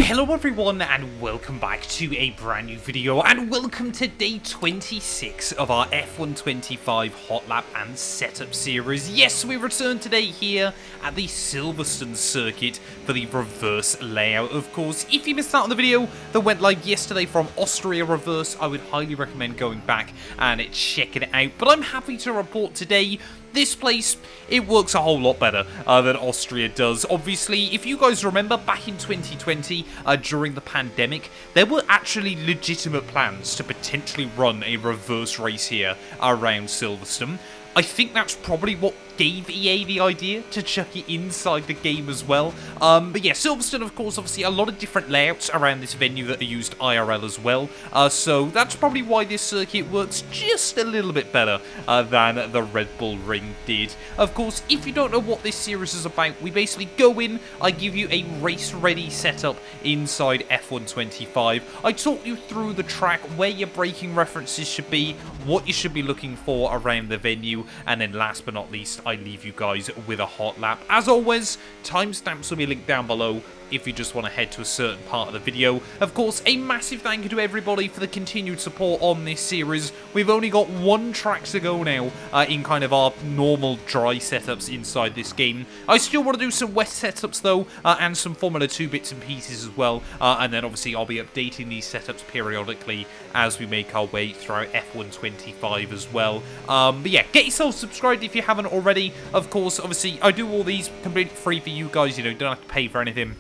Hello everyone and welcome back to a brand new video and welcome to day 26 of our F125 Hotlap and Setup series. Yes, we return today here at the Silverstone circuit for the reverse layout. Of course, if you missed out on the video that went live yesterday from Austria reverse, I would highly recommend going back and checking it out. But I'm happy to report today this place, it works a whole lot better than Austria does. Obviously, if you guys remember, back in 2020, during the pandemic, there were actually legitimate plans to potentially run a reverse race here around Silverstone. I think that's probably what gave EA the idea to chuck it inside the game as well. But yeah, Silverstone, of course, obviously a lot of different layouts around this venue that are used IRL as well. So that's probably why this circuit works just a little bit better than the Red Bull Ring did. Of course, if you don't know what this series is about, we basically go in, I give you a race-ready setup inside F125. I talk you through the track, where your braking references should be, what you should be looking for around the venue, and then last but not least, I leave you guys with a hot lap. As always, timestamps will be linked down below if you just want to head to a certain part of the video. Of course, a massive thank you to everybody for the continued support on this series. We've only got one track to go now in kind of our normal dry setups inside this game. I still want to do some wet setups though, and some Formula 2 bits and pieces as well. And then obviously I'll be updating these setups periodically as we make our way throughout F125 as well. But yeah, get yourself subscribed if you haven't already. Of course, obviously, I do all these completely free for you guys. You know, don't have to pay for anything.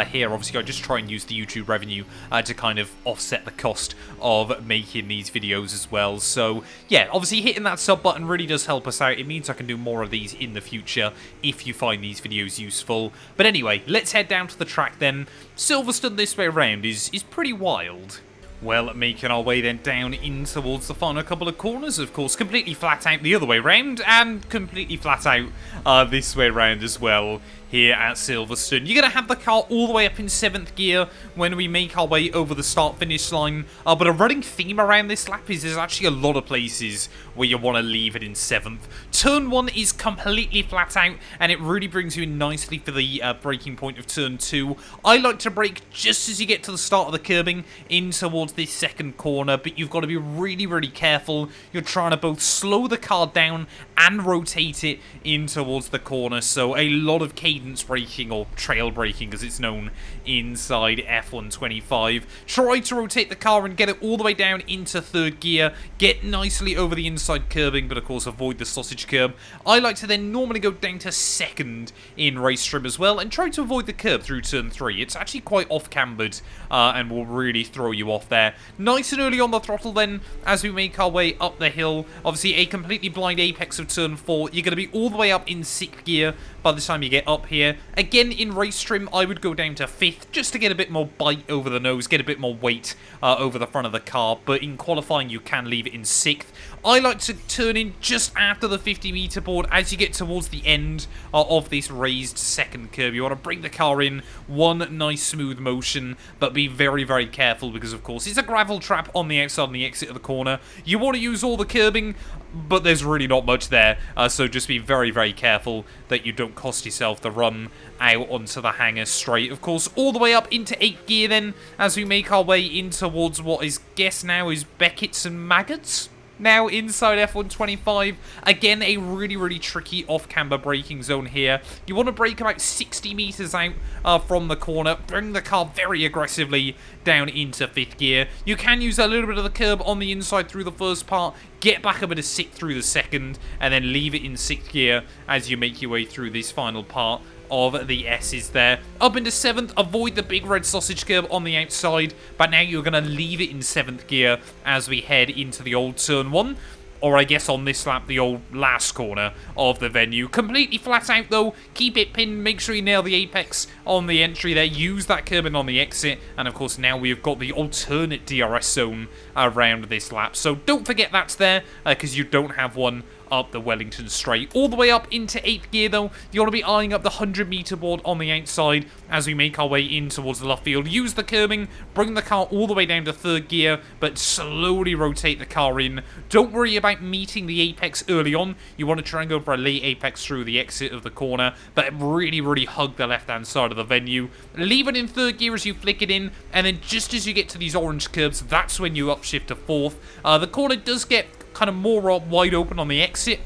Here, obviously, I just try and use the YouTube revenue to kind of offset the cost of making these videos as well. So, yeah, obviously hitting that sub button really does help us out. It means I can do more of these in the future if you find these videos useful. But anyway, let's head down to the track then. Silverstone this way around is pretty wild. Well, making our way then down in towards the final couple of corners, of course, completely flat out the other way round, and completely flat out this way round as well here at Silverstone. You're going to have the car all the way up in 7th gear when we make our way over the start-finish line, but a running theme around this lap is there's actually a lot of places where you want to leave it in 7th. Turn 1 is completely flat out, and it really brings you in nicely for the braking point of Turn 2. I like to brake just as you get to the start of the curbing in towards this second corner, but you've got to be really, really careful. You're trying to both slow the car down and rotate it in towards the corner, so a lot of cadence braking, or trail braking as it's known inside F125. Try to rotate the car and get it all the way down into 3rd gear, get nicely over the inside curbing, but of course avoid the sausage curb. I like to then normally go down to 2nd in race trim as well and try to avoid the curb through turn 3. It's actually quite off-cambered and will really throw you off there. Nice and early on the throttle then as we make our way up the hill. Obviously a completely blind apex of turn 4. You're going to be all the way up in 6th gear by the time you get up here. Again, in race trim, I would go down to 5th just to get a bit more bite over the nose, get a bit more weight over the front of the car, but in qualifying you can leave it in 6th. I like to turn in just after the 50-meter board as you get towards the end of this raised second curve. You want to bring the car in one nice smooth motion, but be very, very careful because, of course, it's a gravel trap on the outside and the exit of the corner. You want to use all the curbing, but there's really not much there, so just be very, very careful that you don't cost yourself the run out onto the hangar straight. Of course, all the way up into 8th gear then, as we make our way in towards what is guessed now is Beckett's and Maggots. Now inside F125, again a really, really tricky off-camber braking zone here. You want to brake about 60 meters out from the corner, bring the car very aggressively down into 5th gear. You can use a little bit of the curb on the inside through the first part, get back a bit of 6th through the second, and then leave it in 6th gear as you make your way through this final part of the S's there. Up into 7th, avoid the big red sausage curb on the outside, but now you're going to leave it in 7th gear as we head into the old turn 1. Or I guess on this lap, the old last corner of the venue. Completely flat out though, keep it pinned, make sure you nail the apex on the entry there, use that curbing on the exit, and of course now we've got the alternate DRS zone around this lap. So don't forget that's there, because you don't have one up the Wellington straight. All the way up into 8th gear, though, you want to be eyeing up the 100-meter board on the outside as we make our way in towards the left field. Use the curbing, bring the car all the way down to 3rd gear, but slowly rotate the car in. Don't worry about meeting the apex early on. You want to try and go for a late apex through the exit of the corner, but really hug the left-hand side of the venue. Leave it in 3rd gear as you flick it in, and then just as you get to these orange curbs, that's when you upshift to 4th. The corner does get kind of more wide open on the exit,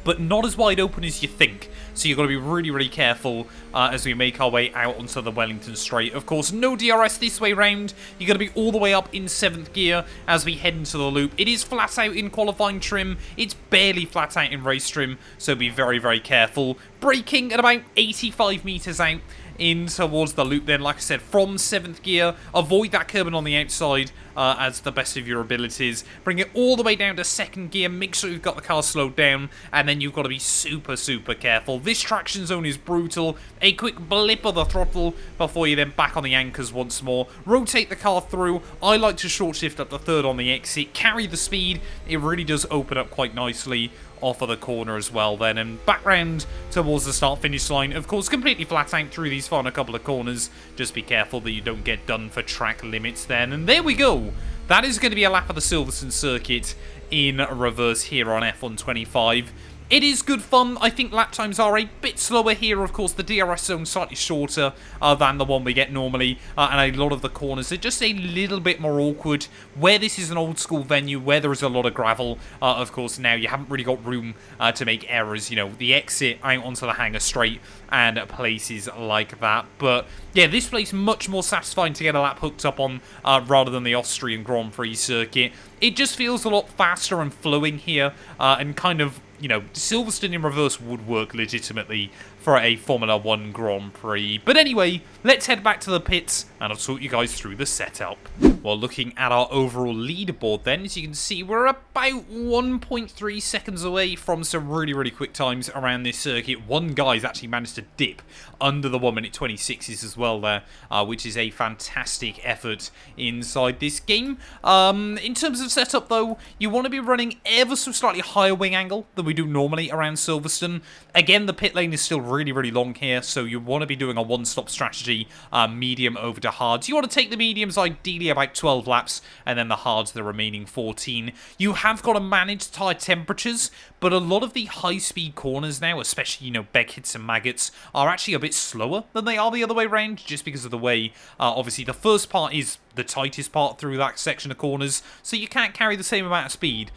but not as wide open as you think. So you've got to be really careful as we make our way out onto the Wellington straight. Of course, no DRS this way round. You're going to be all the way up in 7th gear as we head into the loop. It is flat out in qualifying trim. It's barely flat out in race trim, so be very careful. Braking at about 85 meters out in towards the loop then, like I said, from 7th gear. Avoid that curbing on the outside as the best of your abilities. Bring it all the way down to 2nd gear. Make sure you've got the car slowed down, and then you've got to be super careful. This traction zone is brutal. A quick blip of the throttle before you then back on the anchors once more. Rotate the car through. I like to short shift up to 3rd on the exit. Carry the speed. It really does open up quite nicely off of the corner as well then, and back round towards the start finish line. Of course, completely flat out through these final couple of corners. Just be careful that you don't get done for track limits then. And there we go. That is going to be a lap of the Silverstone circuit in reverse here on F125. It is good fun. I think lap times are a bit slower here. Of course, the DRS zone slightly shorter than the one we get normally. And a lot of the corners are just a little bit more awkward. Where this is an old school venue, where there is a lot of gravel, of course, now you haven't really got room to make errors. You know, the exit out onto the hangar straight and places like that. But yeah, this place much more satisfying to get a lap hooked up on rather than the Austrian Grand Prix circuit. It just feels a lot faster and flowing here and kind of, you know, Silverstone in reverse would work legitimately for a Formula 1 Grand Prix. But anyway, let's head back to the pits and I'll talk you guys through the setup. Well, looking at our overall leaderboard then, as you can see, we're about 1.3 seconds away from some really quick times around this circuit. One guy's actually managed to dip under the 1 minute 26s as well there, which is a fantastic effort inside this game. In terms of setup though, you want to be running ever so slightly higher wing angle than we do normally around Silverstone. Again, the pit lane is still really long here, so you want to be doing a one-stop strategy, medium over to hards. You want to take the mediums ideally about 12 laps, and then the hards the remaining 14. You have got to manage tyre temperatures, but a lot of the high-speed corners now, especially, you know, Beckett's and Maggots, are actually a bit slower than they are the other way around, just because of the way, obviously, the first part is the tightest part through that section of corners, so you can't carry the same amount of speed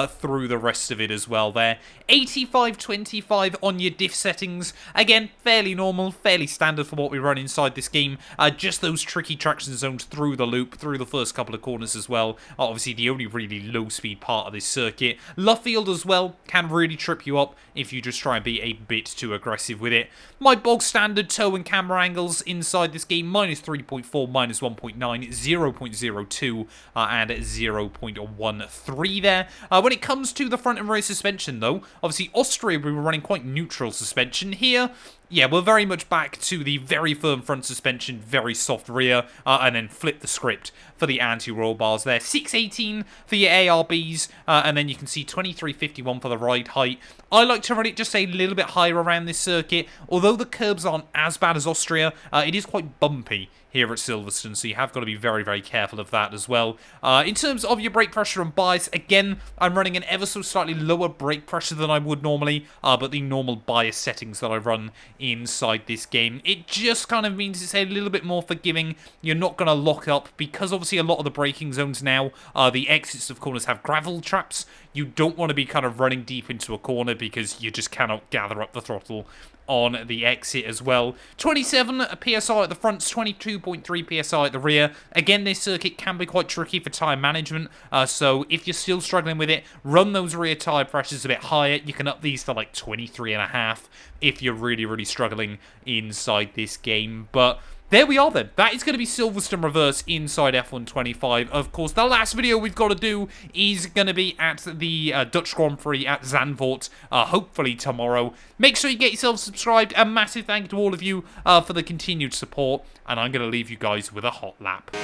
through the rest of it as well there. 85-25 on your diff settings. Again, fairly normal, fairly standard for what we run inside this game. Just those tricky traction zones through the loop, through the first couple of corners as well. Obviously, the only really low-speed part of this circuit. Luffield as well can really trip you up if you just try and be a bit too aggressive with it. My bog standard toe and camera angles inside this game, -3.4, -1.9, 0.02, and 0.13 there. When it comes to the front and rear suspension though, obviously Austria we were running quite neutral suspension here. Yeah, we're very much back to the very firm front suspension, very soft rear, and then flip the script for the anti-roll bars there. 618 for your ARBs, and then you can see 2351 for the ride height. I like to run it just a little bit higher around this circuit. Although the curbs aren't as bad as Austria, it is quite bumpy here at Silverstone, so you have got to be very careful of that as well. In terms of your brake pressure and bias, again, I'm running an ever so slightly lower brake pressure than I would normally, but the normal bias settings that I run inside this game, it just kind of means it's a little bit more forgiving. You're not going to lock up, because obviously a lot of the braking zones now, the exits of corners have gravel traps. You don't want to be kind of running deep into a corner because you just cannot gather up the throttle on the exit as well. 27 PSI at the front, 22.3 PSI at the rear. Again, this circuit can be quite tricky for tyre management, so if you're still struggling with it, run those rear tyre pressures a bit higher. You can up these to like 23.5 if you're really struggling inside this game. But there we are then. That is going to be Silverstone Reverse inside F125. Of course, the last video we've got to do is going to be at the Dutch Grand Prix at Zandvoort, hopefully tomorrow. Make sure you get yourself subscribed. A massive thank you to all of you for the continued support. And I'm going to leave you guys with a hot lap.